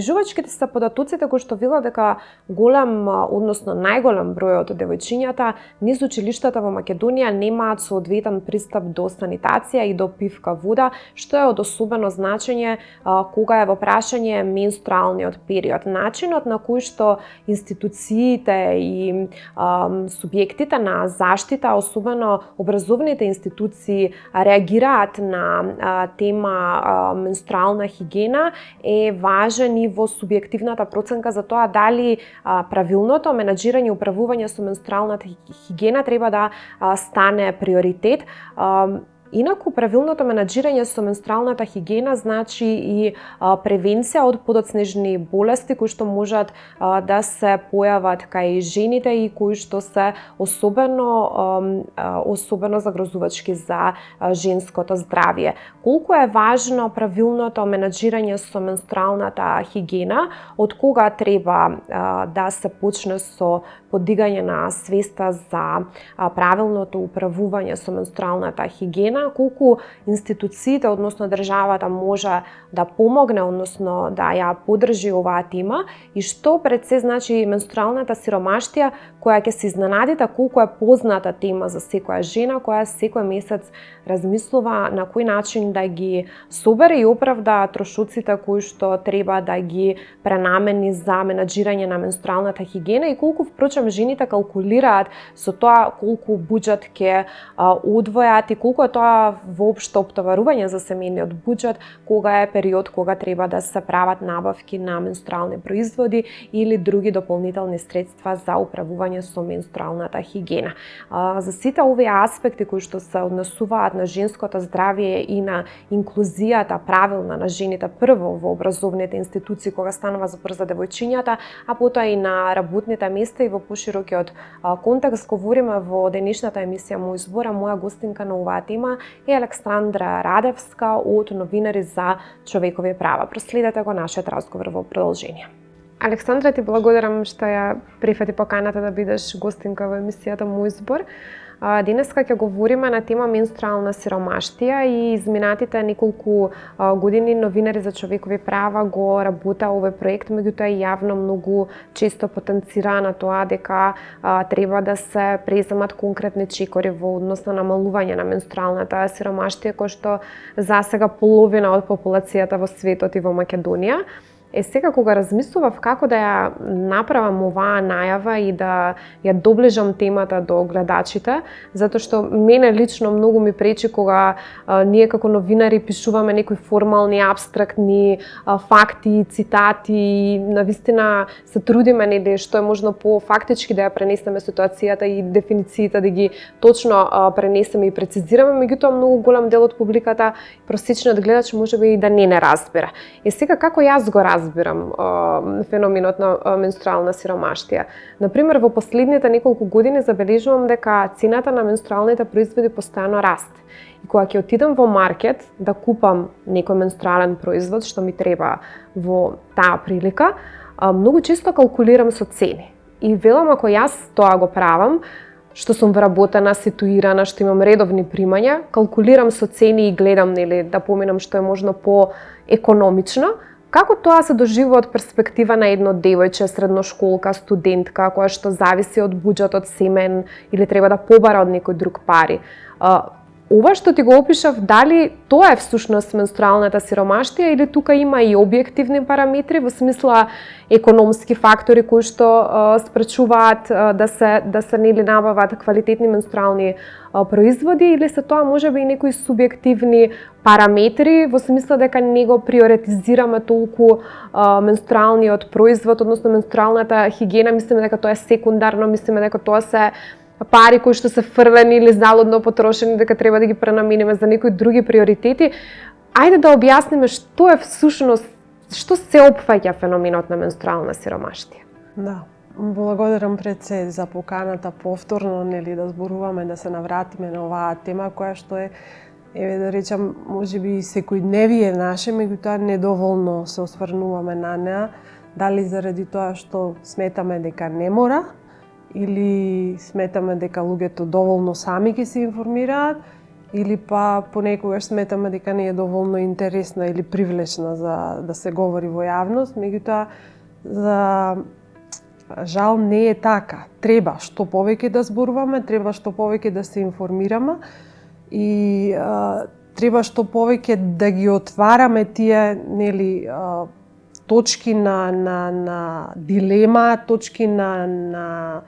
Загрижувачките се податоците кои што велат дека голем, односно најголем број од девојчињата низ училиштата во Македонија немаат соодветен пристап до санитација и до питка вода, што е од особено значење кога е во прашање менструалниот период. Начинот на кој што институциите и субјектите на заштита, особено образовните институции, реагираат на тема менструална хигиена е важен и во субјективната проценка за тоа дали правилното менаџирање и управување со менструалната хигиена треба да стане приоритет. Инаку, правилното менаџирање со менструалната хигиена значи и превенција од подоцнежни болести кои што можат да се појават кај жените и кои што се особено загрозувачки за женското здравје. Колку е важно правилното менаџирање со менструалната хигиена, од кога треба да се почне со подигање на свеста за правилното управување со менструалната хигиена, колку институциите, односно државата може да помогне, односно да ја поддржи оваа тема и што пред се значи менструалната сиромаштија, која ќе се изненадите колку е позната тема за секоја жена која секој месец размислува на кој начин да ги собере и оправда трошоците кои што треба да ги пренамени за менаџирање на менструалната хигиена и колку впрочем жените калкулираат со тоа колку буџет ќе одвојат и колку е тоа воопшто оптоварување за семејниот буџет, кога е период кога треба да се прават набавки на менструални производи или други дополнителни средства за управување со менструалната хигиена. За сите овие аспекти кои што се однесуваат на женското здравје и на инклузијата правилна на жените прво во образовните институции кога станува збор за девојчињата, а потоа и на работните места и во поширокиот контекст говориме во денешната емисија Мој збор, а моја гостинка на оваа тема е Александра Радевска од Новинари за човекови права. Проследете го нашиот разговор во продолжение. Александра, ти благодарам што ја прифати поканата да бидеш гостинка во емисијата Мој збор. Денеска ќе говориме на тема менструална сиромаштија и изминатите неколку години Новинари за човекови права го работа овој проект, меѓутоа и јавно многу често потенцира на тоа дека треба да се преземат конкретни чекори во однос на намалување на менструалната сиромаштија, кој што засега половина од популацијата во светот и во Македонија. Сега кога размислував како да ја направам оваа најава и да ја доближам темата до гледачите, затоа што мене лично многу ми пречи кога ние како новинари пишуваме некои формални, абстрактни факти, цитати и навистина се трудиме нели што е можно по фактички да ја пренесеме ситуацијата и дефинициите да ги точно пренесеме и прецизираме, меѓутоа многу голем дел од публиката, просечниот гледач можеби и да не разбира. Сега како јас го разбирам феноменот на менструална сиромаштија. Например, во последните неколку години забележувам дека цената на менструалните производи постојано расте. И кога ќе отидам во маркет да купам некој менструален производ што ми треба во таа прилика, многу често калкулирам со цени. И велам ако јас тоа го правам, што сум вработена, ситуирана, што имам редовни примања, калкулирам со цени и гледам нели да поминам што е можно по-економично. Како тоа се доживува од перспектива на едно девојче, средношколка, студентка, која што зависи од буџетот семен или треба да побара од некој друг пари? Ова што ти го опишав, дали тоа е всушност менструалната сиромаштија или тука има и објективни параметри во смисла економски фактори кои што спречуваат да се нели набават квалитетни менструални производи или се тоа можеби и некои субјективни параметри во смисла дека не го приоритизираме толку менструалниот производ, односно менструалната хигиена, мислиме дека тоа е секундарно, мислиме дека тоа се пари кои што се фрлени или залудно потрошени, дека треба да ги пренамениме за некои други приоритети. Ајде да објасниме што е всушност, што се опфаќа феноменот на менструална сиромаштија. Да, благодарам пред се за поканата повторно, нели да зборуваме, да се навратиме на оваа тема која што е, еве да речам, можеби секојдневие наше, меѓутоа недоволно се осврнуваме на неа, дали заради тоа што сметаме дека не мора, или сметаме дека луѓето доволно сами ќе се информираат, или па понекогаш сметаме дека не е доволно интересна или привлечна за да се говори во јавност, меѓутоа за жал не е така. Треба што повеќе да зборуваме, треба што повеќе да се информираме и треба што повеќе да ги отвараме тие точки на дилема, точки на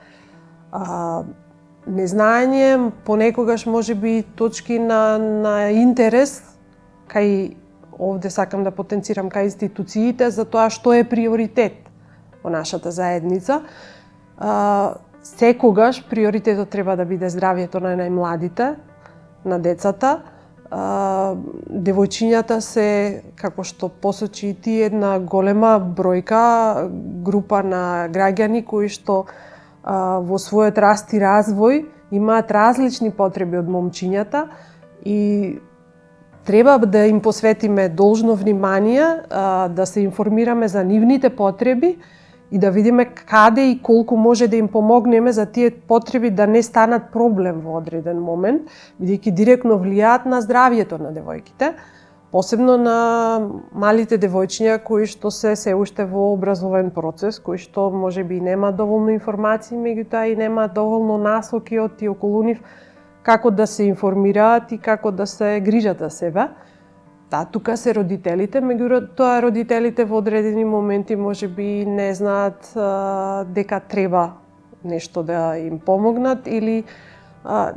незнаење, понекогаш можеби точки на интерес, кај овде сакам да потенцирам кај институциите за тоа што е приоритет во нашата заедница. Секогаш приоритетот треба да биде здравјето на најмладите, на децата. Девојчињата се, како што посочи и ти, една голема бројка, група на граѓани кои што во својот раст и развој имаат различни потреби од момчињата и треба да им посветиме должно внимание, да се информираме за нивните потреби и да видиме каде и колку може да им помогнеме за тие потреби да не станат проблем во одреден момент, бидејќи директно влијаат на здравјето на девојките, посебно на малите девојчиња кои што се уште во образовен процес, кои што можеби нема доволно информации, меѓутоа и нема доволно насоки од и околу нив како да се информираат и како да се грижат за себе. Да, тука се родителите, меѓутоа родителите во одредени моменти можеби не знаат дека треба нешто да им помогнат или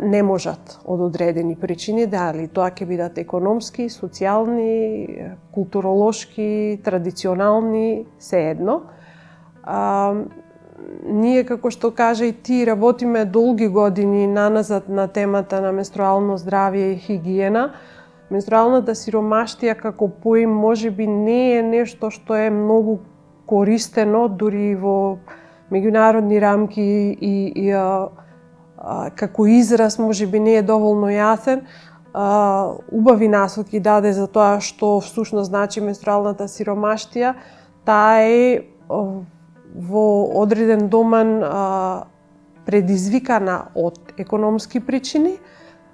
не можат од одредени причини, дали тоа ќе бидат економски, социјални, културолошки, традиционални, сеедно. Ние, како што кажа и ти, работиме долги години наназад на темата на менструално здравје и хигиена. Менструалната сиромаштија како поим можеби не е нешто што е многу користено дури во меѓународни рамки и како израз можеби не е доволно јасен. Убави насоки даде за тоа што всушност значи менструалната сиромаштија. Таа е во одреден домен предизвикана од економски причини,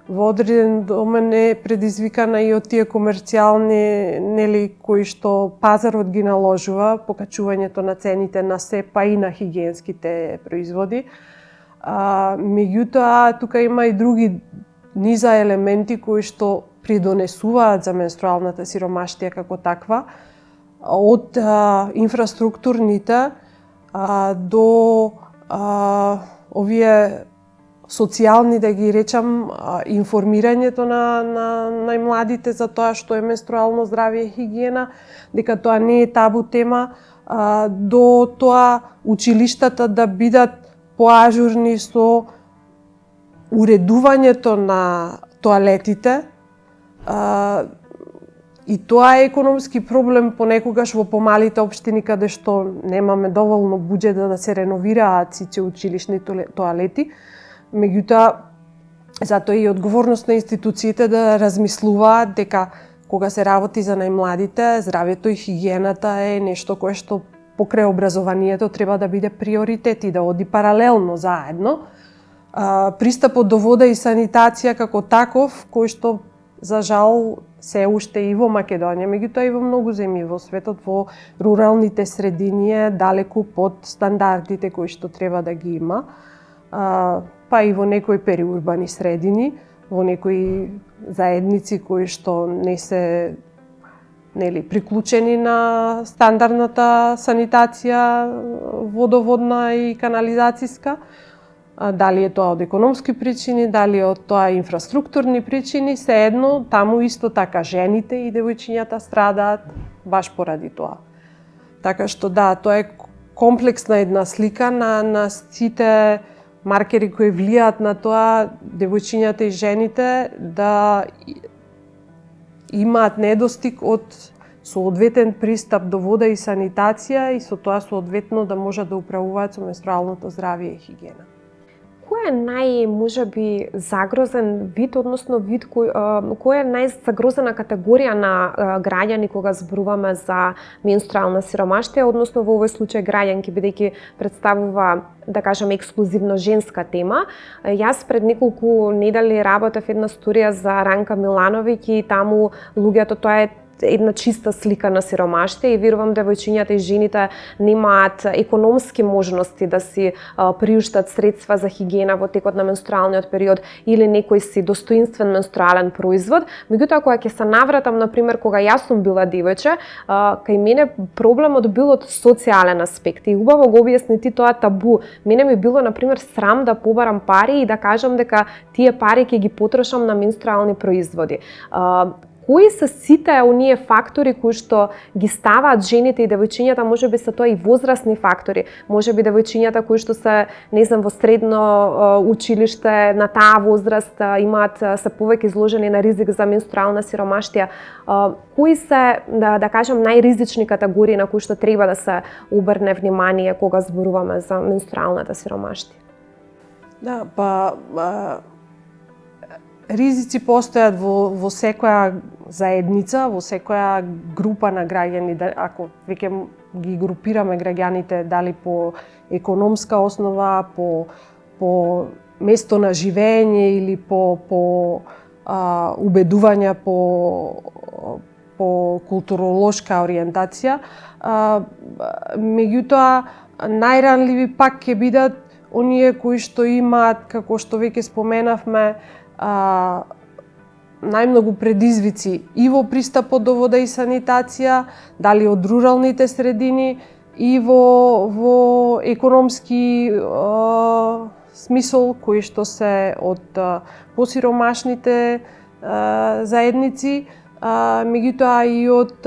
во одреден домен е предизвикана и од тие комерцијални кои што пазарот ги наложува, покачувањето на цените на се, па и на хигиенските производи. Меѓутоа, тука има и други низа елементи кои што придонесуваат за менструалната сиромаштија како таква, од инфраструктурните до овие социјални, да ги речам, информирањето на најмладите за тоа што е менструално здравје и хигиена, дека тоа не е табу тема, до тоа училиштата да бидат поажурни со уредувањето на тоалетите. И тоа е економски проблем понекогаш во помалите општини каде што немаме доволно буџет да се реновираат сите училишни тоалети. Меѓутоа, затоа и одговорност на институциите да размислуваат дека кога се работи за најмладите, здравјето и хигиената е нешто кое што покрај образованието треба да биде приоритет и да оди паралелно заедно. Пристапот до вода и санитација како таков, кој што за жал се уште и во Македонија, меѓутоа и во многу земји во светот, во руралните средини е далеку под стандардите кои што треба да ги има, па и во некои периурбани средини, во некои заедници кои што не се приклучени на стандардната санитација водоводна и канализацијска. Дали е тоа од економски причини, дали е од тоа инфраструктурни причини, сеедно таму исто така жените и девојчињата страдаат баш поради тоа. Така што да, тоа е комплексна една слика на сите маркери кои влијаат на тоа девојчињата и жените да имаат недостиг од соодветен пристап до вода и санитација и со тоа соодветно да можат да управуваат со менструалното здравје и хигиена. кој е можеби загрозен вид, односно вид кој е најзагрозена категорија на граѓани кога зборуваме за менструална сиромаштија, односно во овој случај граѓанки, бидејќи представува, да кажеме, ексклузивно женска тема. Јас пред неколку недели работев една студија за Ранка Милановиќ и таму луѓето, тоа е една чиста слика на сиромаштие и верувам девојчињата и жените немаат економски можности да си приуштат средства за хигиена во текот на менструалниот период или некој си достоинствен менструален производ. Меѓутоа, кога ќе се навратам, например, кога јас сум била девојче, кај мене проблемот бил од социјален аспект и убаво го објасни ти тоа табу. Мене ми било, например, срам да побарам пари и да кажам дека тие пари ќе ги потрошам на менструални производи. Кои се сите оние фактори кои што ги ставаат жените и девојчињата, можеби се тоа и возрастни фактори, можеби девојчињата кои што се, не знам, во средно училиште на таа возраст се повеќе изложени на ризик за менструална сиромаштија. Кои се, да кажам, најризични категории на кои што треба да се обрне внимание кога зборуваме за менструалната сиромаштија? Да, ризици постојат во секоја заедница, во секоја група на граѓани, ако веќе ги групираме граѓаните дали по економска основа, по место на живење или по убедувања, по културолошка ориентација. Меѓутоа, најранливи пак ќе бидат оние кои што имаат, како што веќе споменавме, најмногу предизвици и во пристапот до вода и санитација, дали од руралните средини и во економски смисол, кои што се од посиромашните заедници, меѓутоа и од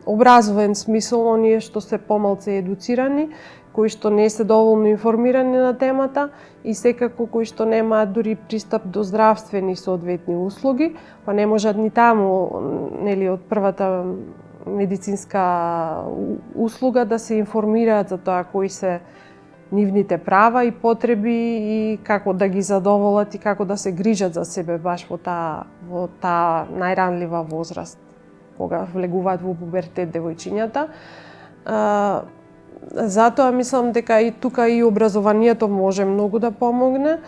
образовен смисол, оние што се помалку едуцирани, кои што не се доволно информирани на темата и секако кои што немаат дури пристап до здравствени соодветни услуги, па не можат ни таму, нели, од првата медицинска услуга да се информираат за тоа кои се нивните права и потреби и како да ги задоволат и како да се грижат за себе баш во таа најранлива возраст кога влегуваат во пубертет девојчињата. Затоа мислам дека и тука и образованието може многу да помогне.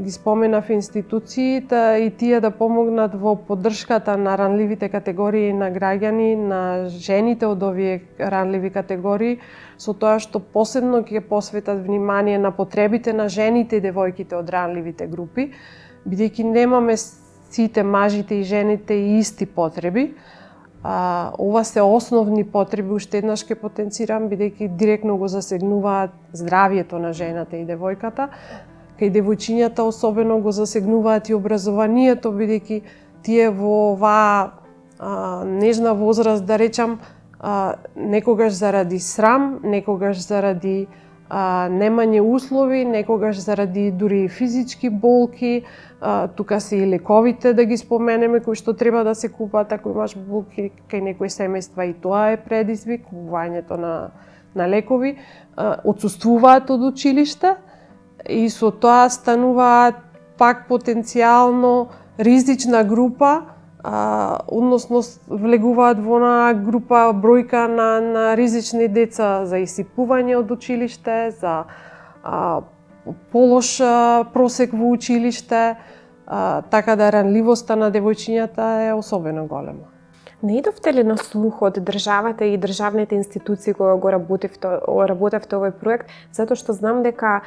Ги споменав институциите и тие да помогнат во поддршката на ранливите категории на граѓани, на жените од овие ранливи категории, со тоа што посебно ќе посветат внимание на потребите на жените и девојките од ранливите групи, бидејќи немаме сите мажите и жените и исти потреби. Ова се основни потреби, уште еднаш ќе потенцирам, бидејќи директно го засегнуваат здравието на жената и девојката. Кај девојчињата особено го засегнуваат и образованието, бидејќи тие во оваа нежна возраст, да речам, некогаш заради срам, некогаш заради немање услови, некогаш заради дури физички болки, тука се и лековите да ги споменеме кои што треба да се купат ако имаш болки кај некои семејства, и тоа е предизвик, купувањето на лекови, отсуствуваат од училиште и со тоа стануваат пак потенцијално ризична група, односно влегуваат во онаа група бројка на ризични деца за исипување од училиште, за полош просек во училиште, така да ранливоста на девојчињата е особено голема. Не идовте ли на слух од државата и државните институции кога го работевте овој проект, затоа што знам дека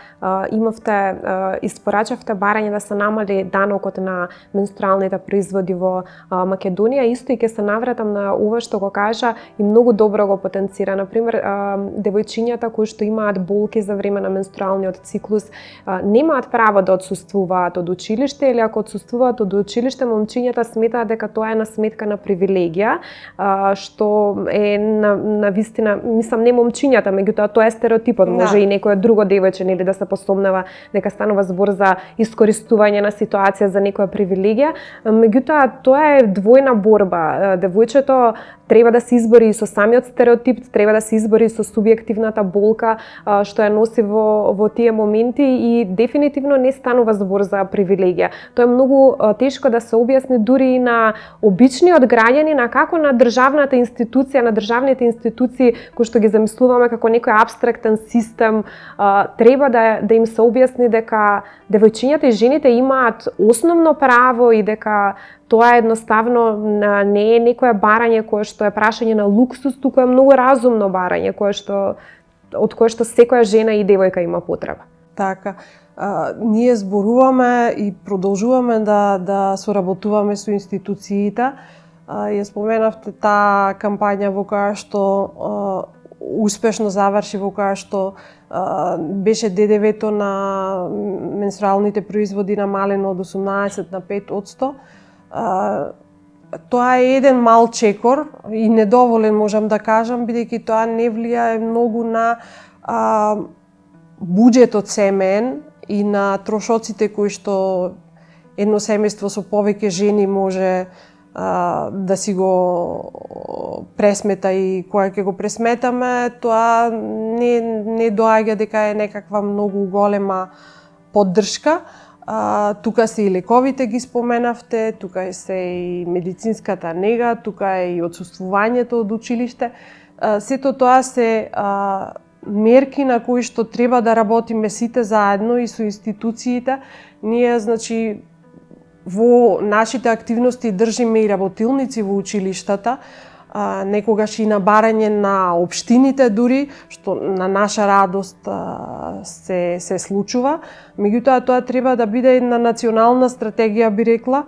испорачавте барање да се намали данокот на менструалните производи во Македонија, исто и ќе се навратам на ова што го кажа и многу добро го потенцира. Например, девојчињата кои што имаат болки за време на менструалниот циклус немаат право да отсуствуваат од училиште, или ако отсуствуваат од училиште, момчињата сметаат дека тоа е на сметка на привилегија, што е на вистина, мислам, не момчињата, меѓутоа тоа е стереотипот, може и некоја друго девојче или да се посомнева дека станува збор за искористување на ситуација за некоја привилегија, меѓутоа тоа е двојна борба. Девојчето треба да се избори и со самиот стереотип, треба да се избори со субјективната болка што ја носи во тие моменти и дефинитивно не станува збор за привилегија. Тоа е многу тешко да се објасни дури и на обичниот граѓанин, како на државната институција, на државните институции кои што ги замислуваме како некој апстрактен систем, треба да им се објасни дека девојчињата и жените имаат основно право и дека тоа едноставно не е некое барање кое што е прашање на луксус, туку е многу разумно барање од кое што секоја жена и девојка има потреба. Така, ние зборуваме и продолжуваме да соработуваме со институциите. Ја споменавте таа кампања во која што успешно заврши, во која што беше ДДВ-то на менструалните производи намалено од 18 на 5%. Тоа е еден мал чекор и недоволен, можам да кажам, бидејќи тоа не влијае многу на буџетот семеен и на трошоците кои што едно семејство со повеќе жени може да си го пресмета и кога ќе го пресметаме, тоа не доаѓа дека е некаква многу голема поддршка. Тука се и лековите ги споменавте, тука се и медицинската нега, тука е и отсуствувањето од училиште. Сето тоа се мерки на кои што треба да работиме сите заедно и со институциите. Ние, значи, во нашите активности држиме и работилници во училиштата, некогаш и на барање на општините дури, што на наша радост се случува. Меѓутоа, тоа треба да биде една национална стратегија, би рекла.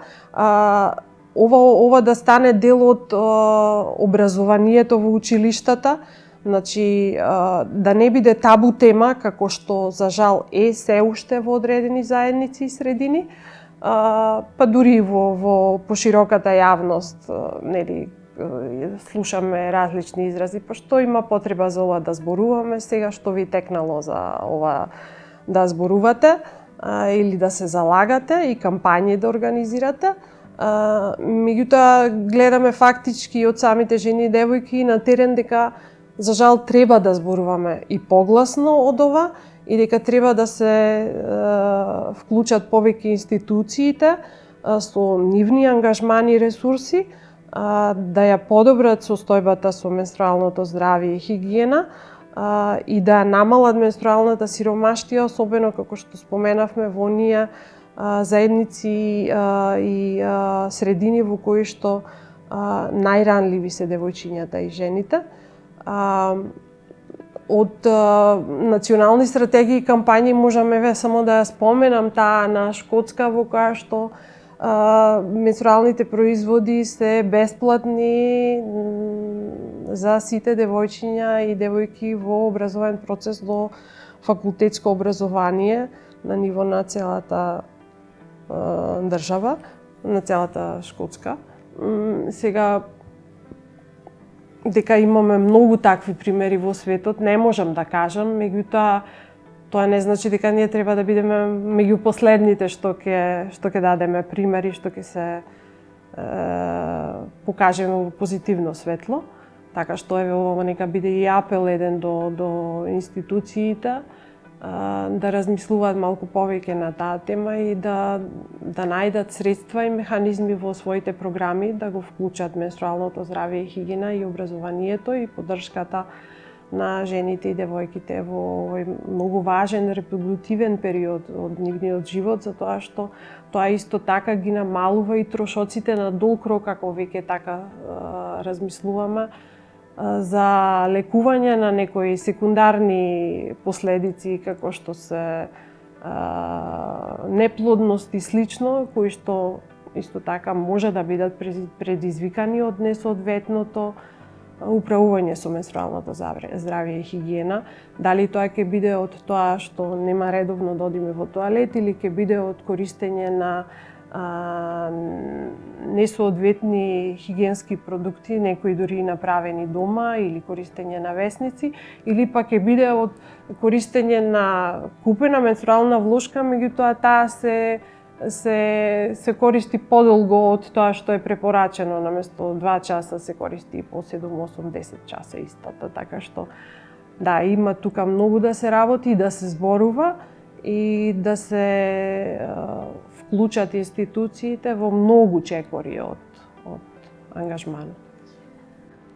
Ова да стане дел од образованието во училиштата, значи да не биде табу тема, како што за жал е се уште во одредени заедници и средини, па дури во пошироката јавност, нели, слушаме различни изрази, па што има потреба за ова да зборуваме сега, што ви текнало за ова да зборувате или да се залагате и кампањи да организирате. Меѓутоа, гледаме фактички од самите жени и девојки на терен дека за жал треба да зборуваме и погласно од ова и дека треба да се вклучат повеќе институциите со нивни ангажмани и ресурси, да ја подобрат состојбата со менструалното здравје и хигиена и да намалат менструалната сиромаштија, особено како што споменавме во оние заедници и средини во кои што најранливи се девојчињата и жените. Од национални стратегии и кампањи можеме само да ја споменам таа на Шкотска во која што менструалните производи се бесплатни за сите девојчиња и девојки во образовен процес до факултетско образование на ниво на целата држава, на целата Шкотска. Сега, дека имаме многу такви примери во светот, не можам да кажам, меѓутоа тоа не значи дека ние треба да бидеме меѓу последните што ќе дадеме примери, што ќе се покажеме во позитивно светло. Така што еве ова нека биде и апел еден до институциите да размислуваат малку повеќе на таа тема и да најдат средства и механизми во своите програми да го вклучат менструалното здравје и хигиена и образованието и поддршката на жените и девојките во овој многу важен репродуктивен период од нивниот живот, затоа што тоа исто така ги намалува и трошоците на долг рок, ако веќе така размислуваме, за лекување на некои секундарни последици, како што се неплодност и слично, кои што исто така може да бидат предизвикани од несоодветното управување со менструалното здравје и хигиена. Дали тоа ќе биде од тоа што нема редовно да одиме во тоалет или ќе биде од користење на несоодветни хигиенски продукти, некои дури направени дома или користење на весници, или пак ќе биде од користење на купена менструална влошка, меѓутоа таа се се користи подолго од тоа што е препорачено, наместо 2 часа се користи по 7-8-10 часа истата, така што да, има тука многу да се работи, да се зборува и да се вклучат институциите во многу чекори од ангажманот.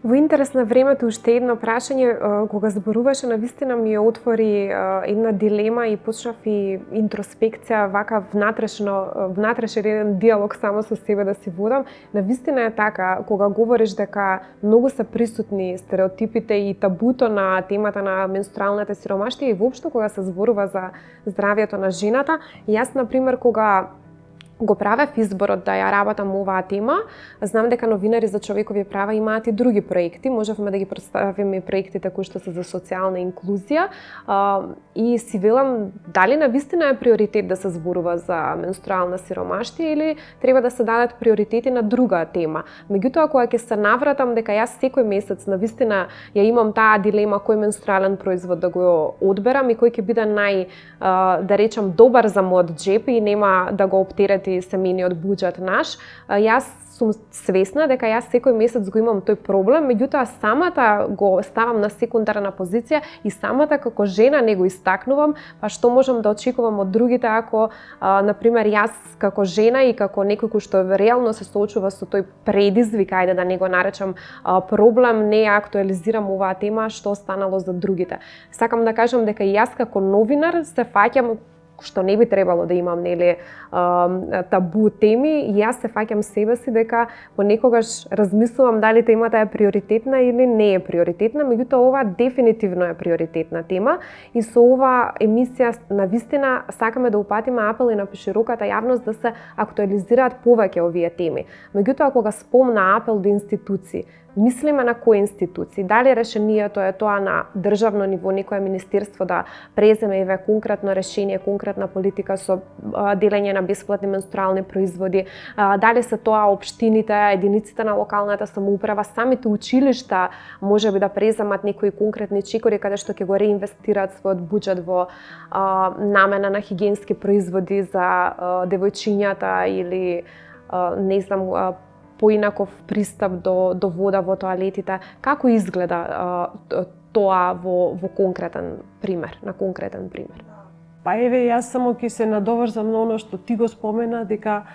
Во интерес на времето, уште едно прашање, кога зборуваше, навистина ми отвори една дилема и почнав и интроспекција, вака внатрешен еден диалог само со себе да си водам. Навистина е така, кога говориш дека многу се присутни стереотипите и табуто на темата на менструалната сиромаштија и воопшто кога се зборува за здравјето на жената, јас, например, кога го правев изборот да ја работам оваа тема, знам дека новинари за човекови права имаат и други проекти, можевме да ги представиме и проектите кои што се за социјална инклузија, и си велам дали навистина е приоритет да се зборува за менструална сиромаштија или треба да се дадат приоритети на друга тема. Меѓутоа, кога ќе се навратам дека јас секој месец навистина ја имам таа дилема кој менструален производ да го одберам и кој ќе биде да речам добар за мојот џеп и нема да го оптерети семејниот буџет наш, јас сум свесна дека јас секој месец го имам тој проблем, меѓутоа самата го ставам на секундарна позиција и самата како жена не го истакнувам, па што можам да очекувам од другите ако, например, јас како жена и како некој кој што реално се соочува со тој предизвик, ајде да не го наречам проблем, не ја актуализирам оваа тема, што останало за другите. Сакам да кажам дека и јас како новинар се фаќам, што не би требало да имам, нели, табу теми, и јас се фаќам себе си дека понекогаш размислувам дали темата е приоритетна или не е приоритетна, меѓутоа ова дефинитивно е приоритетна тема и со ова емисија навистина сакаме да упатиме апел и на пошироката јавност да се актуализираат повеќе овие теми. Меѓутоа, кога спомна апел до институции, мислиме на кои институции, дали решението е тоа на државно ниво, некое министерство да преземе еве конкретно решение, конкретна политика со делење на бесплатни менструални производи, дали се тоа општините, единиците на локалната самоуправа, самите училишта можеби да преземат некои конкретни чекори каде што ќе го реинвестираат својот буџет во намена на хигиенски производи за девојчињата или не знам, поинаков пристап до вода во тоалетите. Како изгледа тоа во конкретен пример, на конкретен пример? Па еве, јас само ќе се надоврзам на оно што ти го спомена, дека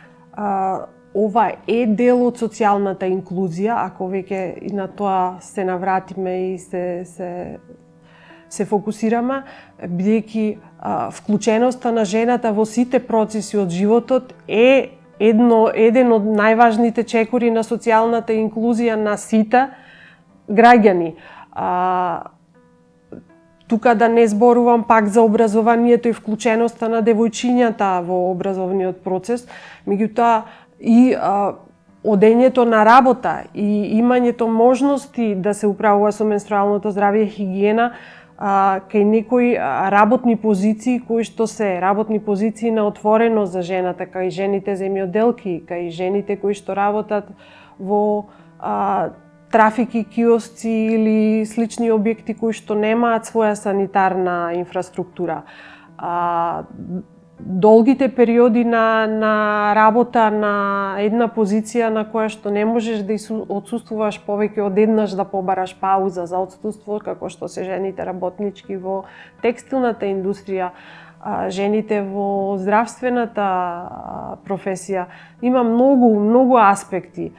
ова е дел од социјалната инклузија, ако веќе и на тоа се навратиме и се фокусираме, бидејќи вклученоста на жената во сите процеси од животот е еден од најважните чекори на социјалната инклузија на сите граѓани. Тука да не зборувам пак за образованието и вклученоста на девојчињата во образовниот процес, меѓутоа и одењето на работа и имањето можности да се управува со менструалното здравје и хигиена кај некои работни позиции кои што се работни позиции на отворено за жената, кај жените земјоделки, кај жените кои што работат во трафики, киосци или слични објекти кои што немаат своја санитарна инфраструктура. Долгите периоди на работа на една позиција на која што не можеш да отсуствуваш повеќе од еднаш да побараш пауза за отсуство, како што се жените работнички во текстилната индустрија, жените во здравствената професија. Има многу аспекти.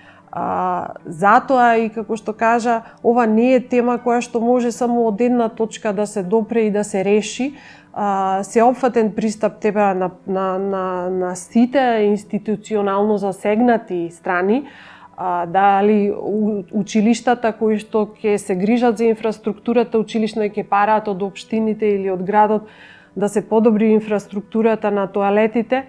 Затоа и како што кажа, ова не е тема која што може само од една точка да се допре и да се реши. Сеопфатен пристап треба на сите институционално засегнати страни, дали училиштата кои што ќе се грижат за инфраструктурата училишна и ќе параат од општините или од градот да се подобри инфраструктурата на тоалетите,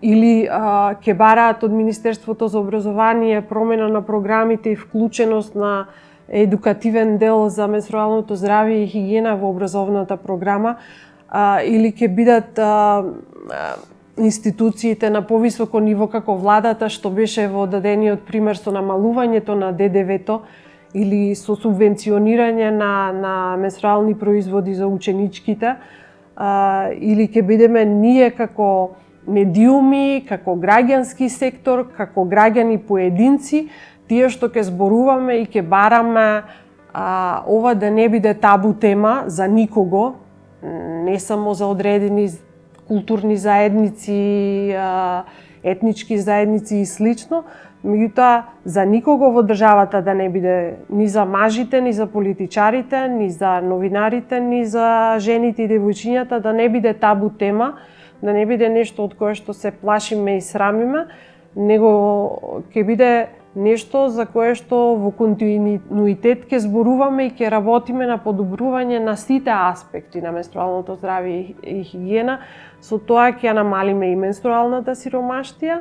или ќе бараат од Министерството за образование промена на програмите и вклученост на едукативен дел за менструалното здравје и хигиена во образовната програма, или ќе бидат институциите на повисоко ниво како владата, што беше во дадениот пример со намалувањето на ДДВ-то или со субвенционирање на менструални производи за ученичките, или ќе бидеме ние како медиуми, како граѓански сектор, како граѓани поединци, тие што ќе зборуваме и ќе бараме ова да не биде табу тема за никого, не само за одредени културни заедници, етнички заедници и слично, меѓутоа за никого во државата да не биде ни за мажите, ни за политичарите, ни за новинарите, ни за жените и девојчињата, да не биде табу тема, да не биде нешто од кое што се плашиме и срамиме, него ќе биде нешто за кое што во континуитет ќе зборуваме и ќе работиме на подобрување на сите аспекти на менструалното здравје и хигиена. Со тоа ќе намалиме и менструалната сиромаштија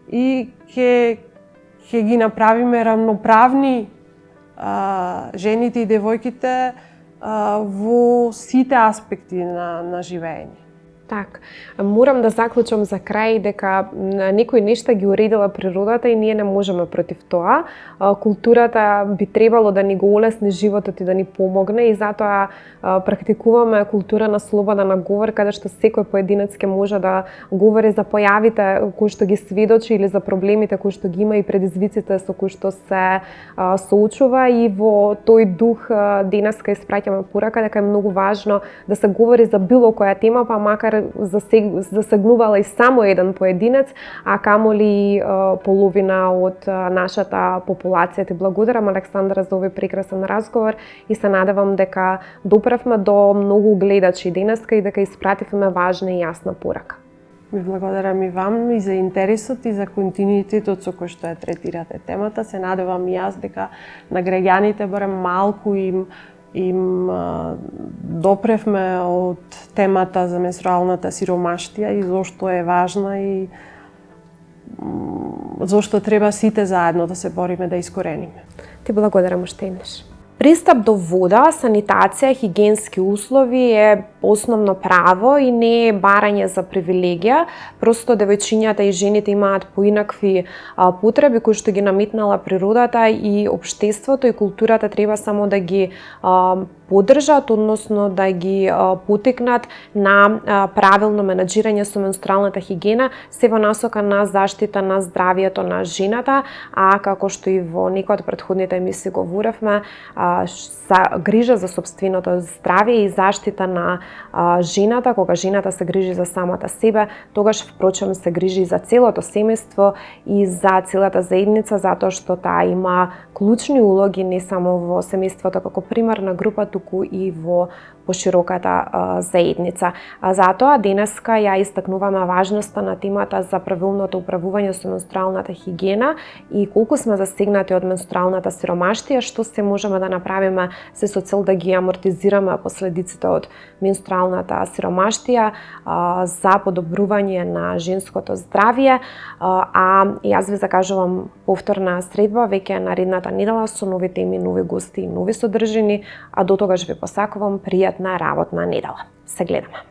и ќе ги направиме равноправни жените и девојките во сите аспекти на живење. Так, морам да заклучам за крај дека некои нешта ги уредила природата и ние не можеме против тоа. Културата би требало да ни го олесни животот и да ни помогне и затоа практикуваме култура на слобода на говор, каде што секој поединец ќе може да говори за појавите кои што ги сведочи или за проблемите кои што ги има и предизвиците со кои што се соочува, и во тој дух денеска испраќаме порака дека е многу важно да се говори за било која тема, па макар засегнувала и само еден поединец, а камоли половина од нашата популација. Ти благодарам, Александра, за овој прекрасен разговор и се надевам дека допревме до многу гледачи денеска и дека испративме важна и јасна порака. Ви благодарам и вам и за интересот и за континуитетот со кој што ја третирате темата. Се надевам и јас дека на граѓаните барем малку им допревме од темата за менструалната сиромаштија и зошто е важна и зошто треба сите заедно да се бориме да искорениме. Ти благодарам уште еднаш. Пристап до вода, санитација, хигиенски услови е основно право и не е барање за привилегија. Просто девојчињата и жените имаат поинакви потреби кои што ги наметнала природата и општеството и културата треба само да ги поддржат, односно да ги потекнат на правилно менаџирање со менструалната хигиена, се во насока на заштита на здравието на жената, а како што и во некои од претходните емисии говоревме, грижа за сопственото здравје и заштита на жената. Кога жената се грижи за самата себе, тогаш впрочем се грижи за целото семејство и за целата заедница, затоа што таа има клучни улоги не само во семејството како примарна група, туку и во пошироката заедница. Затоа денеска ја истакнуваме важноста на темата за правилното управување со менструалната хигиена и колку сме засегнати од менструалната сиромаштија, што се можеме да направиме се со цел да ги амортизираме последиците од менструалната сиромаштија за подобрување на женското здравје. А јас ви закажувам повторна средба веќе наредната недела со нови теми, нови гости и нови содржини, а до тогаш ви посакувам пријатна работна недела. Се гледаме.